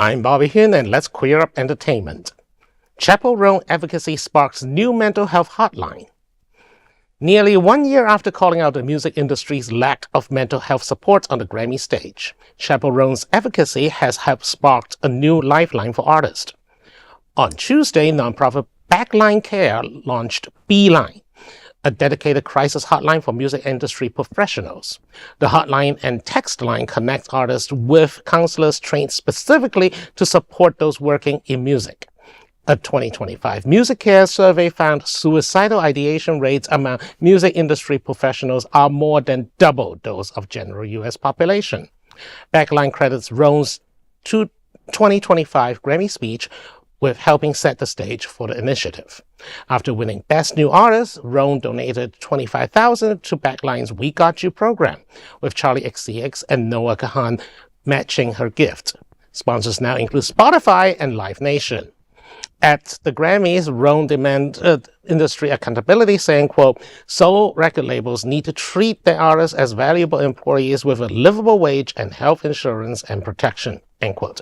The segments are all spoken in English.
I'm Bobby Huynh, and let's queer up entertainment. Chappell Roan Advocacy sparks new mental health hotline. Nearly 1 year after calling out the music industry's lack of mental health support on the Grammy stage, Chappell Roan's Advocacy has helped spark a new lifeline for artists. On Tuesday, nonprofit Backline Care launched Beeline, a dedicated crisis hotline for music industry professionals. The hotline and text line connects artists with counselors trained specifically to support those working in music. A 2025 Music Care survey found suicidal ideation rates among music industry professionals are more than double those of general U.S. population. Backline credits Roan's 2025 Grammy speech with helping set the stage for the initiative. After winning Best New Artist, Roan donated $25,000 to Backline's We Got You program, with Charlie XCX and Noah Kahan matching her gift. Sponsors now include Spotify and Live Nation. At the Grammys, Roan demanded industry accountability, saying, quote, "Sole record labels need to treat their artists as valuable employees with a livable wage and health insurance and protection," end quote.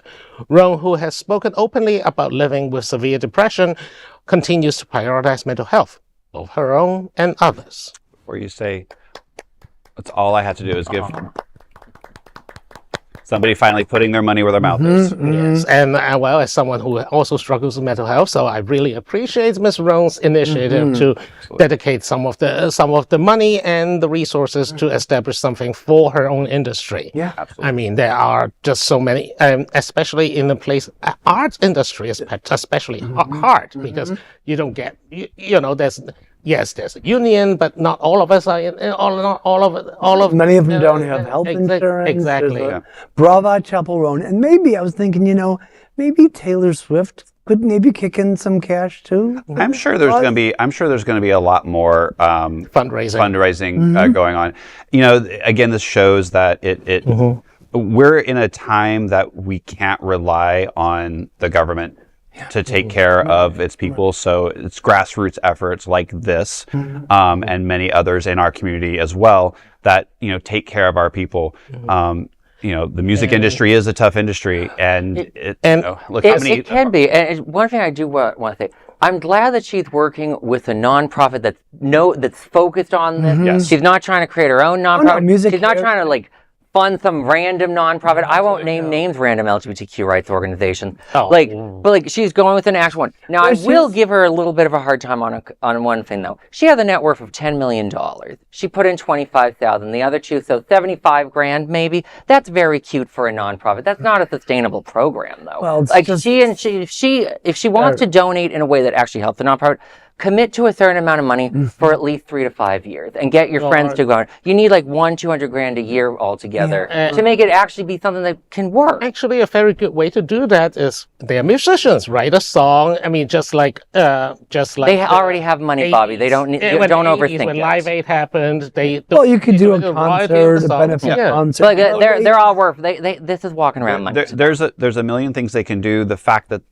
Roan, who has spoken openly about living with severe depression, continues to prioritize mental health, both her own and others. Before you say, that's all I had to do is give somebody finally putting their money where their mouth is. Yes, and well, as someone who also struggles with mental health, so I really appreciate Ms. Roan's initiative to dedicate some of the money and the resources to establish something for her own industry. Yeah, absolutely. I mean, there are just so many, especially in the place arts industry, especially hard because you don't get, you know, there's a union, but not all of us are in, all of many of them don't have health insurance. Exactly. Bravo, Chappell Roan. And maybe I was thinking, you know, maybe Taylor Swift could maybe kick in some cash too. I'm sure there's going to be a lot more fundraising going on. You know, again, this shows that we're in a time that we can't rely on the government to take care of its people. So it's grassroots efforts like this and many others in our community as well that, you know, take care of our people. You know, the music industry is a tough industry, and it can be. And one thing I do want to say, I'm glad that she's working with a nonprofit that's focused on this. Yes. She's not trying to create her own nonprofit. She's not trying to like fund some random nonprofit. I won't name names, random LGBTQ rights organizations. But she's going with an actual one. Now, I will give her a little bit of a hard time on one thing though. She has a net worth of $10 million. She put in $25,000. The other two, so $75,000 maybe. That's very cute for a nonprofit. That's not a sustainable program though. Well, if she wants to donate in a way that actually helps the nonprofit, commit to a certain amount of money for at least 3 to 5 years and get your friends to go. You need like $200,000 a year altogether to make it actually be something that can work. Actually, a very good way to do that is they're musicians, write a song. I mean, just like they already have money, Bobby. They don't overthink it. When Live Aid happened, you could do a concert, a benefit concert. Like they're all worth. This is walking around money. There's a million things they can do. The fact that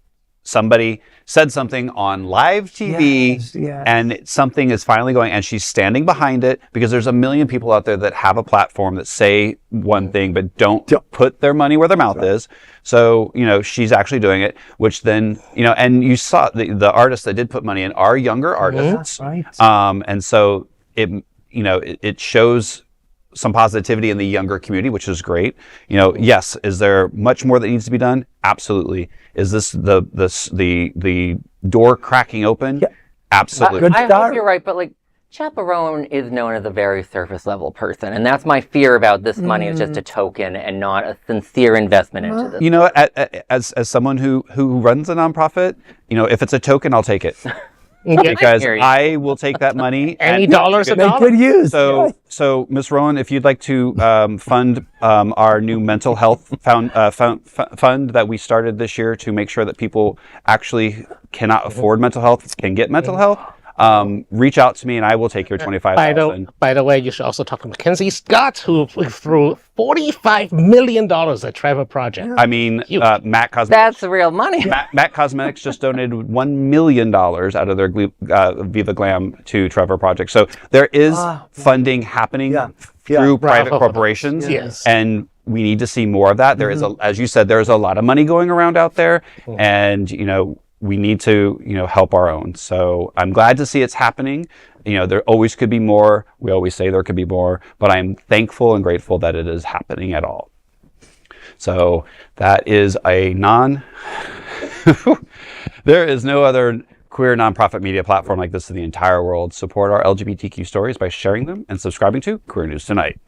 somebody said something on live TV and something is finally going and she's standing behind it, because there's a million people out there that have a platform that say one thing but don't put their money where their mouth is. So, you know, she's actually doing it, which then, you know, and you saw the artists that did put money in are younger artists. And so it shows some positivity in the younger community, which is great. You know, yes, is there much more that needs to be done? Absolutely. Is this the door cracking open? Yeah. Absolutely. I hope you're right, but like Chappell Roan is known as a very surface level person, and that's my fear about this money is just a token and not a sincere investment into this. You know, as someone who runs a nonprofit, you know, if it's a token, I'll take it. Because I will take that money. Any dollars a dollar. Good use. So Ms. Roan, if you'd like to fund our new mental health fund that we started this year to make sure that people actually cannot afford mental health can get mental health, reach out to me and I will take your $25,000. By the way, you should also talk to Mackenzie Scott, who threw $45 million at Trevor Project. I mean, Matt Cosmetics. That's real money. Matt Cosmetics just donated $1 million out of their Viva Glam to Trevor Project. So there is funding happening through private corporations. Yes. And we need to see more of that. There is, as you said, there's a lot of money going around out there, and we need to help our own. So I'm glad to see it's happening. There always could be more. We always say there could be more, but I'm thankful and grateful that it is happening at all. So that is a there is no other queer nonprofit media platform like this in the entire world. Support our LGBTQ stories by sharing them and subscribing to Queer News Tonight.